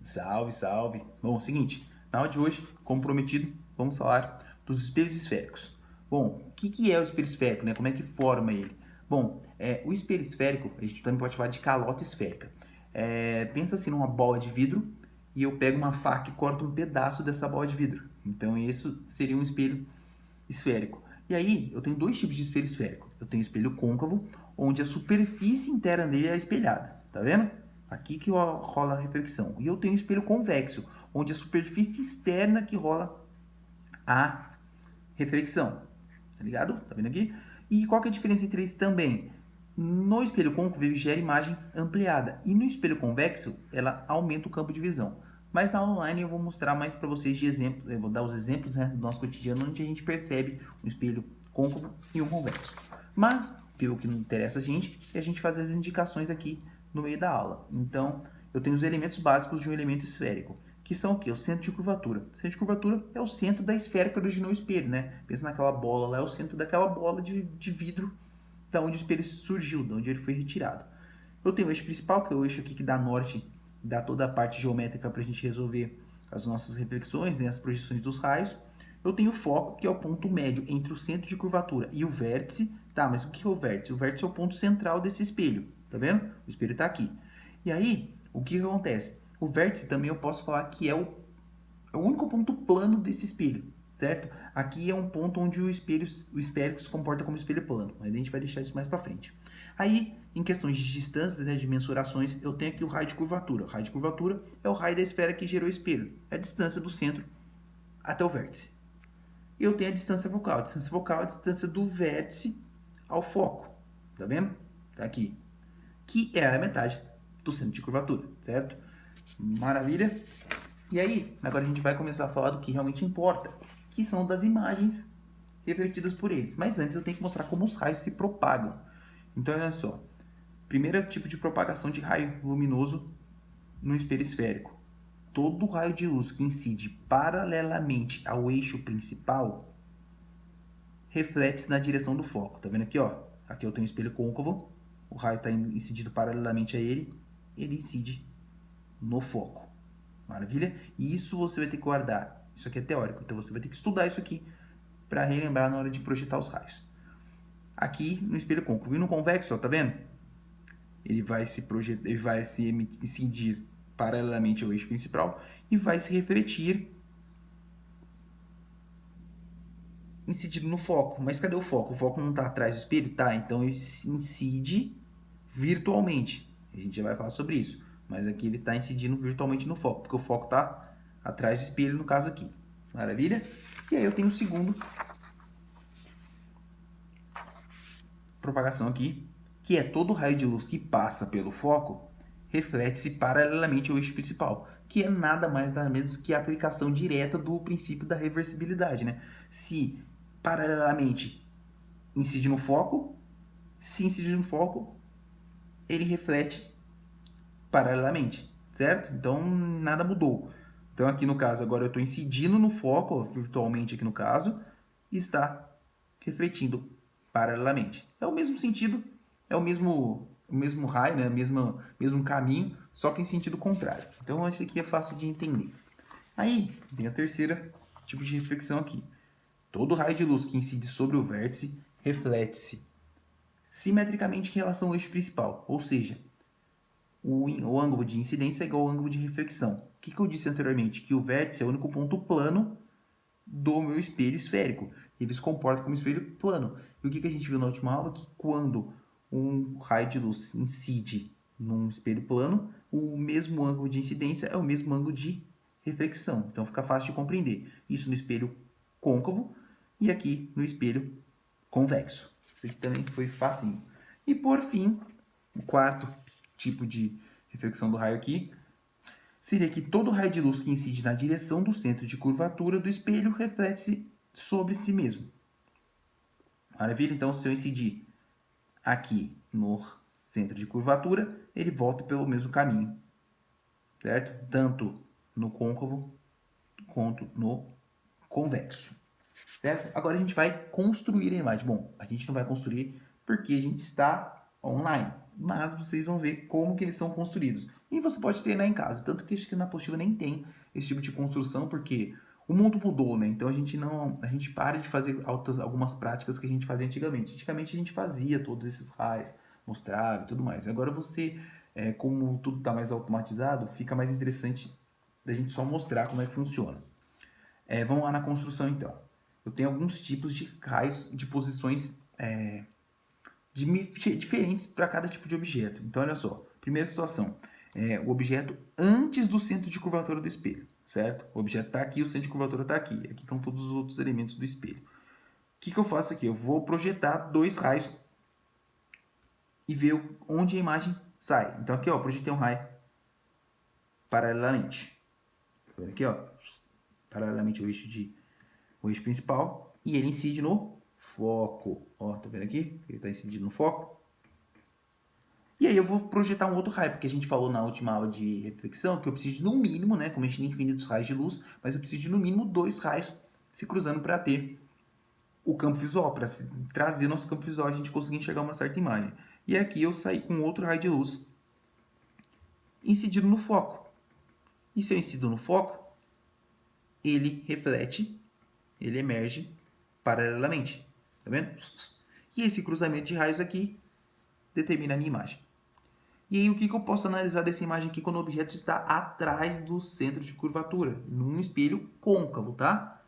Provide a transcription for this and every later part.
Salve, salve! Bom, seguinte, na aula de hoje, como prometido, vamos falar dos espelhos esféricos. Bom, o que é o espelho esférico, né? Como é que forma ele? Bom, o espelho esférico, a gente também pode falar de calota esférica. Pensa assim numa bola de vidro e eu pego uma faca e corto um pedaço dessa bola de vidro. Então, isso seria um espelho esférico. E aí, eu tenho dois tipos de espelho esférico. Eu tenho o espelho côncavo, onde a superfície interna dele é espelhada. Tá vendo? Aqui que rola a reflexão. E eu tenho o espelho convexo, onde a superfície externa que rola a reflexão. Tá ligado? Tá vendo aqui? E qual que é a diferença entre eles também? No espelho côncavo, ele gera imagem ampliada. E no espelho convexo, ela aumenta o campo de visão. Mas na online eu vou mostrar mais para vocês de exemplo, eu vou dar os exemplos, né, do nosso cotidiano, onde a gente percebe um espelho côncavo e um convexo. Mas, pelo que não interessa a gente, é a gente fazer as indicações aqui no meio da aula. Então, eu tenho os elementos básicos de um elemento esférico, que são o quê? O centro de curvatura. O centro de curvatura é o centro da esfera que originou o espelho, né? Pensa naquela bola lá, é o centro daquela bola de vidro da onde o espelho surgiu, de onde ele foi retirado. Eu tenho o eixo principal, que é o eixo aqui que dá norte, dá toda a parte geométrica para a gente resolver as nossas reflexões, né, as projeções dos raios. Eu tenho o foco, que é o ponto médio entre o centro de curvatura e o vértice. Tá, mas o que é o vértice? O vértice é o ponto central desse espelho, tá vendo? O espelho está aqui. E aí, o que acontece? O vértice também eu posso falar que é o único ponto plano desse espelho, certo? Aqui é um ponto onde o esférico se comporta como espelho plano, mas a gente vai deixar isso mais para frente. Aí, em questões de distâncias, né, de mensurações, eu tenho aqui o raio de curvatura. O raio de curvatura é o raio da esfera que gerou o espelho, é a distância do centro até o vértice. Eu tenho a distância focal. A distância focal é a distância do vértice ao foco, tá vendo? Tá aqui. Que é a metade do centro de curvatura, certo? Maravilha? E aí, agora a gente vai começar a falar do que realmente importa, que são das imagens refletidas por eles. Mas antes eu tenho que mostrar como os raios se propagam. Então, olha só. Primeiro tipo de propagação de raio luminoso no espelho esférico. Todo raio de luz que incide paralelamente ao eixo principal reflete-se na direção do foco. Tá vendo aqui, ó? Aqui eu tenho um espelho côncavo, o raio está incidido paralelamente a ele, ele incide no foco. Maravilha? E isso você vai ter que guardar. Isso aqui é teórico, então você vai ter que estudar isso aqui para relembrar na hora de projetar os raios. Aqui no espelho côncavo e no convexo, ó, tá vendo? Ele vai se incidir paralelamente ao eixo principal e vai se refletir incidido no foco. Mas cadê o foco? O foco não está atrás do espelho? Tá, então ele se incide virtualmente. A gente já vai falar sobre isso. Mas aqui ele está incidindo virtualmente no foco, porque o foco está atrás do espelho, no caso aqui. Maravilha? E aí eu tenho o segundo propagação aqui, que é todo raio de luz que passa pelo foco reflete-se paralelamente ao eixo principal, que é nada mais nada menos que a aplicação direta do princípio da reversibilidade, né? Se paralelamente incide no foco, se incide no foco, ele reflete paralelamente, certo? Então, nada mudou. Então, aqui no caso, agora eu estou incidindo no foco, virtualmente aqui no caso, e está refletindo paralelamente. É o mesmo sentido, é o mesmo raio, né? mesmo caminho, só que em sentido contrário. Então, esse aqui é fácil de entender. Aí, tem a terceira tipo de reflexão aqui. Todo raio de luz que incide sobre o vértice reflete-se simetricamente em relação ao eixo principal, ou seja, o ângulo de incidência é igual ao ângulo de reflexão. O que eu disse anteriormente? Que o vértice é o único ponto plano do meu espelho esférico. Ele se comporta como espelho plano. E o que a gente viu na última aula? Que quando um raio de luz incide num espelho plano, o mesmo ângulo de incidência é o mesmo ângulo de reflexão. Então fica fácil de compreender. Isso no espelho côncavo e aqui no espelho convexo. Isso aqui também foi facinho. E por fim, o quarto tipo de reflexão do raio aqui seria que todo raio de luz que incide na direção do centro de curvatura do espelho reflete-se sobre si mesmo. Maravilha? Então, se eu incidir aqui no centro de curvatura, ele volta pelo mesmo caminho, certo? Tanto no côncavo quanto no convexo, certo? Agora a gente vai construir a imagem. Bom, a gente não vai construir porque a gente está online, mas vocês vão ver como que eles são construídos. E você pode treinar em casa. Tanto que acho que na apostila nem tem esse tipo de construção, porque o mundo mudou, né? Então a gente para de fazer algumas práticas que a gente fazia antigamente. Antigamente a gente fazia todos esses raios, mostrava e tudo mais. Agora você, como tudo está mais automatizado, fica mais interessante da gente só mostrar como é que funciona. Vamos lá na construção então. Eu tenho alguns tipos de raios de posições diferentes para cada tipo de objeto. Então olha só, primeira situação, o objeto antes do centro de curvatura do espelho, certo? O objeto está aqui, o centro de curvatura está aqui. Aqui estão todos os outros elementos do espelho. O que eu faço aqui? Eu vou projetar dois raios e ver onde a imagem sai. Então aqui, ó, projetei um raio paralelamente. Tá vendo aqui, ó? Paralelamente ao o eixo principal, e ele incide no foco. Ó, tá vendo aqui? Ele está incidindo no foco. E aí eu vou projetar um outro raio, porque a gente falou na última aula de reflexão que eu preciso de, no mínimo, né, como a gente tem infinitos raios de luz, mas eu preciso de no mínimo 2 raios se cruzando para ter o campo visual, para trazer nosso campo visual, a gente conseguir enxergar uma certa imagem. E aqui eu saí com outro raio de luz incidindo no foco. E se eu incido no foco, ele reflete, ele emerge paralelamente. Tá vendo? E esse cruzamento de raios aqui determina a minha imagem. E aí, o que eu posso analisar dessa imagem aqui quando o objeto está atrás do centro de curvatura, num espelho côncavo, tá?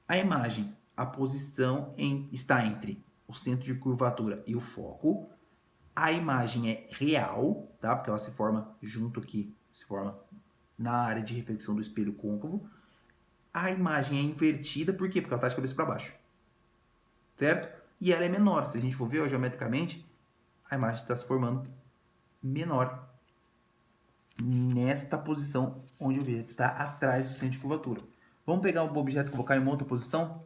A imagem, a posição está entre o centro de curvatura e o foco. A imagem é real, tá? Porque ela se forma junto aqui, se forma na área de reflexão do espelho côncavo. A imagem é invertida, por quê? Porque ela está de cabeça para baixo, certo? E ela é menor. Se a gente for ver ó, geometricamente, a imagem está se formando menor nesta posição onde o objeto está atrás do centro de curvatura. Vamos pegar um objeto e colocar em uma outra posição?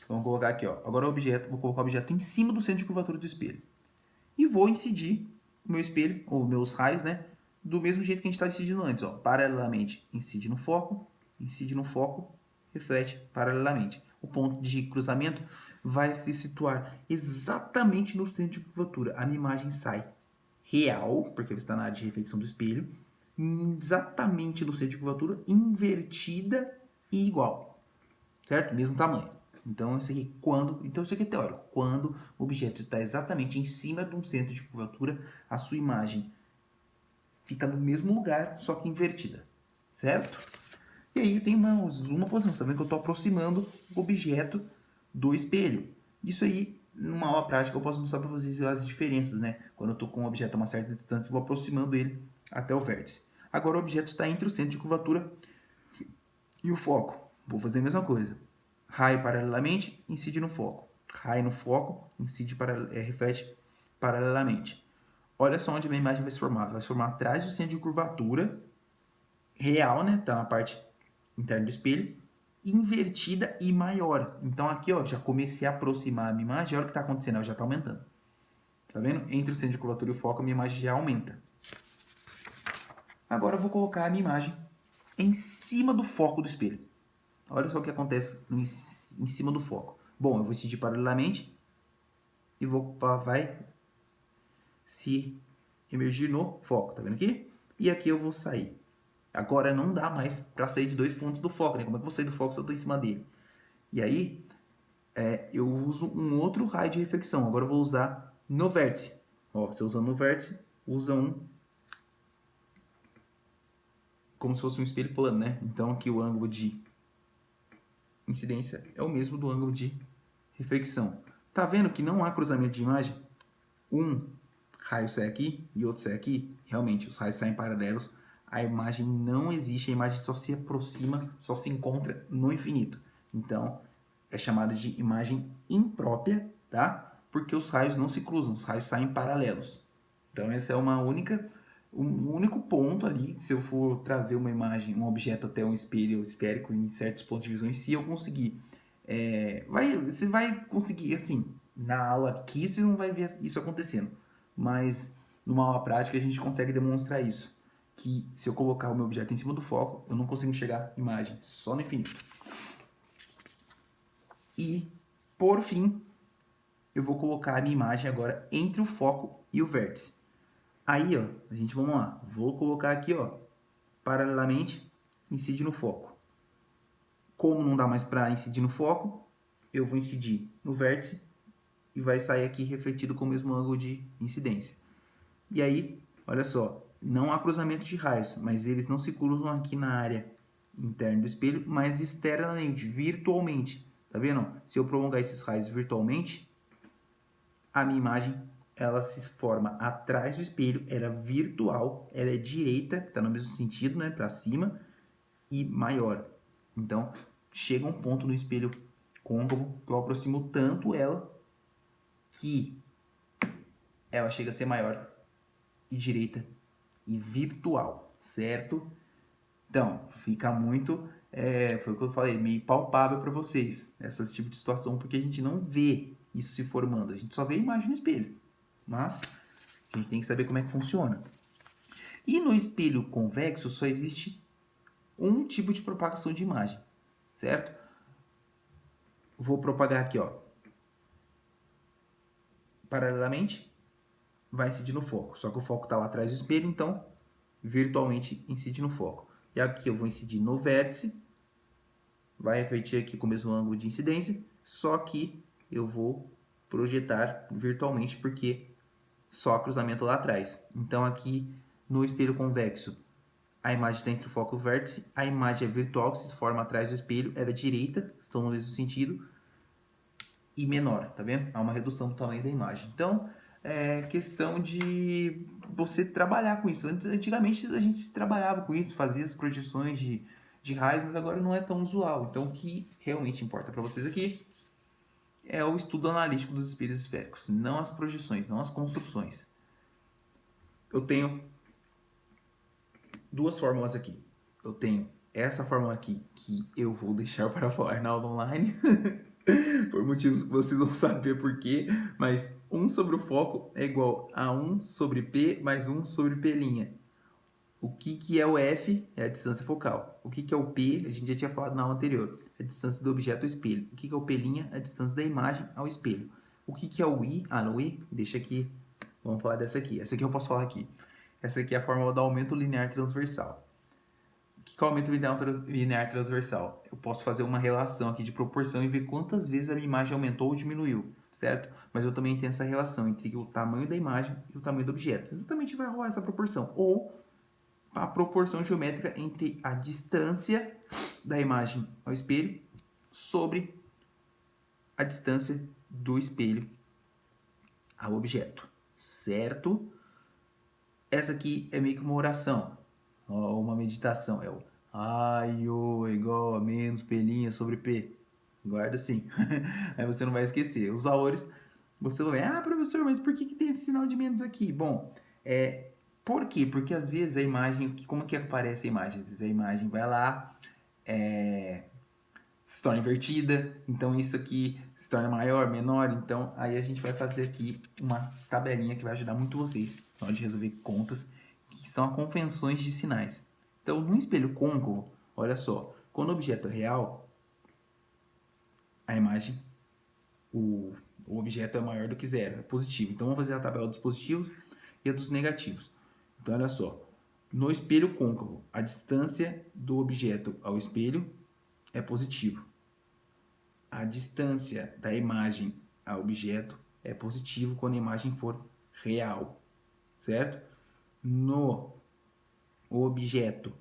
Vamos colocar aqui, ó. Agora vou colocar o objeto em cima do centro de curvatura do espelho. E vou incidir o meu espelho, ou meus raios, né? Do mesmo jeito que a gente estava incidindo antes, ó. Paralelamente, incide no foco, reflete paralelamente. O ponto de cruzamento vai se situar exatamente no centro de curvatura. A minha imagem sai real, porque ela está na área de reflexão do espelho, exatamente no centro de curvatura, invertida e igual, certo? Mesmo tamanho. Então isso aqui isso aqui é teórico. Quando o objeto está exatamente em cima de um centro de curvatura, a sua imagem fica no mesmo lugar, só que invertida, certo? E aí tem uma posição, você tá vendo que eu estou aproximando o objeto do espelho. Isso aí, numa aula prática, eu posso mostrar para vocês as diferenças, né? Quando eu estou com um objeto a uma certa distância, eu vou aproximando ele até o vértice. Agora o objeto está entre o centro de curvatura e o foco. Vou fazer a mesma coisa. Raio paralelamente, incide no foco. Raio no foco, reflete paralelamente. Olha só onde a minha imagem vai se formar. Vai se formar atrás do centro de curvatura real, né? Tá na parte interna do espelho, invertida e maior. Então aqui, ó, já comecei a aproximar a minha imagem. Olha o que está acontecendo, ela já está aumentando. Tá vendo? Entre o centro de curvatura e o foco, a minha imagem já aumenta. Agora eu vou colocar a minha imagem em cima do foco do espelho. Olha só o que acontece em cima do foco. Bom, eu vou incidir paralelamente e vai se emergir no foco, tá vendo aqui? E aqui eu vou sair. Agora não dá mais para sair de 2 pontos do foco, né? Como é que eu vou sair do foco se eu estou em cima dele? E aí, eu uso um outro raio de reflexão. Agora eu vou usar no vértice. Ó, você usando no vértice, usa como se fosse um espelho plano, né? Então aqui o ângulo de incidência é o mesmo do ângulo de reflexão. Tá vendo que não há cruzamento de imagem? Um raio sai aqui e outro sai aqui. Realmente, os raios saem paralelos. A imagem não existe, a imagem só se aproxima, só se encontra no infinito. Então, é chamado de imagem imprópria, tá? Porque os raios não se cruzam, os raios saem paralelos. Então, esse é um único ponto ali, se eu for trazer uma imagem, um objeto até um espelho esférico em certos pontos de visão, se eu conseguir, você vai conseguir, assim, na aula aqui você não vai ver isso acontecendo, mas numa aula prática a gente consegue demonstrar isso, que se eu colocar o meu objeto em cima do foco, eu não consigo enxergar imagem, só no infinito. E, por fim, eu vou colocar a minha imagem agora entre o foco e o vértice. Aí, ó, a gente, vamos lá, vou colocar aqui, ó, paralelamente, incide no foco. Como não dá mais para incidir no foco, eu vou incidir no vértice e vai sair aqui refletido com o mesmo ângulo de incidência. E aí, olha só, não há cruzamento de raios, mas eles não se cruzam aqui na área interna do espelho, mas externamente, virtualmente. Tá vendo? Se eu prolongar esses raios virtualmente, a minha imagem ela se forma atrás do espelho, ela é virtual, ela é direita, está no mesmo sentido, né, para cima, e maior. Então, chega um ponto no espelho côncavo que eu aproximo tanto ela que ela chega a ser maior e direita e virtual, certo? Então, fica muito, foi o que eu falei, meio palpável para vocês, esse tipo de situação, porque a gente não vê isso se formando, a gente só vê a imagem no espelho, mas a gente tem que saber como é que funciona. E no espelho convexo só existe um tipo de propagação de imagem, certo? Vou propagar aqui, ó, paralelamente, vai incidir no foco, só que o foco está lá atrás do espelho, então virtualmente incide no foco. E aqui eu vou incidir no vértice, vai refletir aqui com o mesmo ângulo de incidência, só que eu vou projetar virtualmente porque só cruzamento lá atrás. Então aqui no espelho convexo, a imagem está entre o foco e o vértice, a imagem é virtual, que se forma atrás do espelho, ela é direita, estão no mesmo sentido, e menor, tá vendo? Há uma redução do tamanho da imagem. Então, é questão de você trabalhar com isso. Antigamente a gente trabalhava com isso, fazia as projeções de raios, mas agora não é tão usual. Então, o que realmente importa para vocês aqui é o estudo analítico dos espelhos esféricos, não as projeções, não as construções. Eu tenho duas fórmulas aqui. Eu tenho essa fórmula aqui, que eu vou deixar para falar na aula online, por motivos que vocês vão saber por quê, mas 1 sobre o foco é igual a 1 sobre P mais 1 sobre P'. O que é o F? É a distância focal. O que é o P? A gente já tinha falado na aula anterior. É a distância do objeto ao espelho. O que é o P'? É a distância da imagem ao espelho. O que é o I? Ah, no I? Deixa aqui. Vamos falar dessa aqui. Essa aqui eu posso falar aqui. Essa aqui é a fórmula do aumento linear transversal. O que é o aumento linear transversal? Eu posso fazer uma relação aqui de proporção e ver quantas vezes a minha imagem aumentou ou diminuiu, certo? Mas eu também tenho essa relação entre o tamanho da imagem e o tamanho do objeto. Exatamente vai rolar essa proporção. Ou a proporção geométrica entre a distância da imagem ao espelho sobre a distância do espelho ao objeto, certo? Essa aqui é meio que uma oração, uma meditação. É o ai, ô, igual a menos P' sobre P. Guarda assim. Aí você não vai esquecer. Os valores, você vai ver, professor, mas por que tem esse sinal de menos aqui? Bom, por quê? Porque às vezes a imagem, como que aparece a imagem? Às vezes a imagem vai lá, se torna invertida, então isso aqui se torna maior, menor, então aí a gente vai fazer aqui uma tabelinha que vai ajudar muito vocês na hora de resolver contas, que são as convenções de sinais. Então, no espelho côncavo, olha só, quando o objeto é real, a imagem, o objeto é maior do que zero, é positivo. Então, vamos fazer a tabela dos positivos e a dos negativos. Então, olha só, no espelho côncavo, a distância do objeto ao espelho é positivo. A distância da imagem ao objeto é positivo quando a imagem for real, certo? No objeto,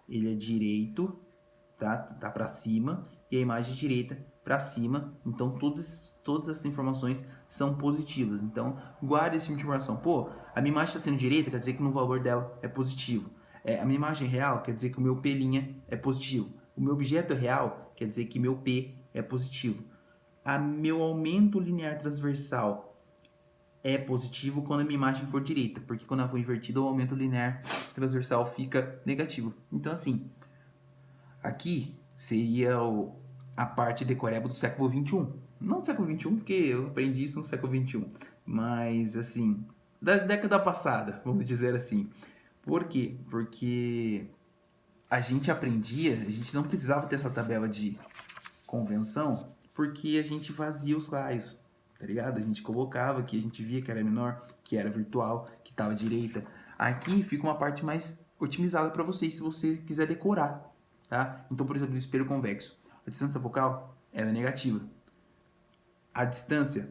ele é direito, tá para cima, e a imagem direita para cima. Então, todas essas informações são positivas. Então, guarde esse tipo de informação. Pô, a minha imagem está sendo direita, quer dizer que no valor dela é positivo. A minha imagem é real, quer dizer que o meu P' é positivo. O meu objeto é real, quer dizer que meu P é positivo. Meu aumento linear transversal é positivo quando a minha imagem for direita, porque quando ela for invertida, o aumento linear transversal fica negativo. Então, assim, aqui seria a parte decoreba do século XXI. Não do século XXI, porque eu aprendi isso no século XXI, mas, assim, da década passada, vamos dizer assim. Por quê? Porque a gente aprendia, a gente não precisava ter essa tabela de convenção, porque a gente fazia os raios. tá ligado? A gente colocava aqui, a gente via que era menor, que era virtual, que estava à direita. Aqui fica uma parte mais otimizada para vocês, se você quiser decorar, tá? Então, por exemplo, o espelho convexo. A distância focal ela é negativa. A distância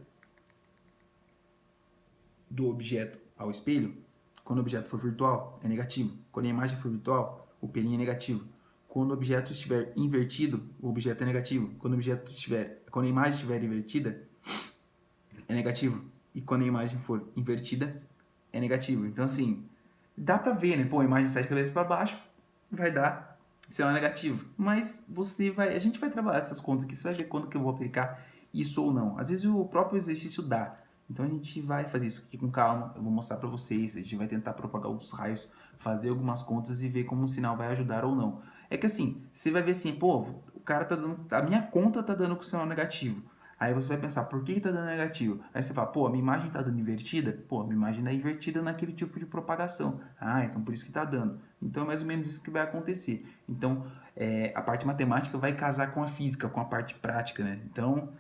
do objeto ao espelho, quando o objeto for virtual, é negativo. Quando a imagem for virtual, o pelinho é negativo. Quando o objeto estiver invertido, o objeto é negativo. Quando a imagem estiver invertida, é negativo. E quando a imagem for invertida, é negativo. Então, assim, dá pra ver, né? Pô, a imagem sai de cabeça para baixo, vai dar sinal negativo. Mas a gente vai trabalhar essas contas aqui, você vai ver quando que eu vou aplicar isso ou não. Às vezes o próprio exercício dá. Então a gente vai fazer isso aqui com calma, eu vou mostrar para vocês, a gente vai tentar propagar os raios, fazer algumas contas e ver como o sinal vai ajudar ou não. É que assim, você vai ver assim, pô, o cara tá dando, a minha conta tá dando com sinal negativo. Aí você vai pensar, por que tá dando negativo? Aí você fala, pô, a minha imagem tá dando invertida? Pô, a minha imagem tá invertida naquele tipo de propagação. Ah, então por isso que tá dando. Então é mais ou menos isso que vai acontecer. Então, a parte matemática vai casar com a física, com a parte prática, né? Então,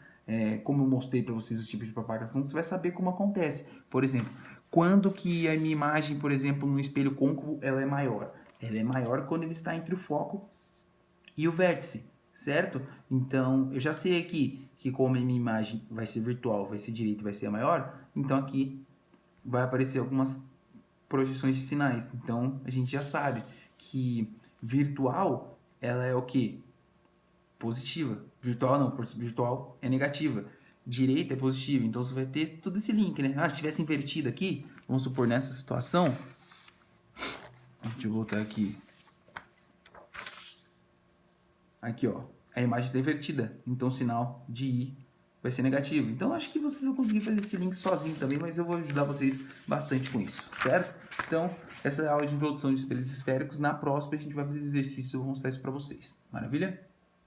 como eu mostrei para vocês os tipos de propagação, você vai saber como acontece. Por exemplo, quando que a minha imagem, por exemplo, no espelho côncavo, ela é maior? Ela é maior quando ele está entre o foco e o vértice, certo? Então, eu já sei aqui que como a minha imagem vai ser virtual, vai ser direita e vai ser a maior, então aqui vai aparecer algumas projeções de sinais. Então, a gente já sabe que virtual, ela é o quê? Positiva. Virtual não, virtual é negativa. Direita é positiva, então você vai ter todo esse link, né? Ah, se tivesse invertido aqui, vamos supor nessa situação, deixa eu voltar aqui. Aqui, ó, a imagem está invertida, então o sinal de I vai ser negativo. Então acho que vocês vão conseguir fazer esse link sozinho também, mas eu vou ajudar vocês bastante com isso, certo? Então, essa é a aula de introdução de espelhos esféricos. Na próxima a gente vai fazer exercício, eu vou mostrar isso para vocês. Maravilha?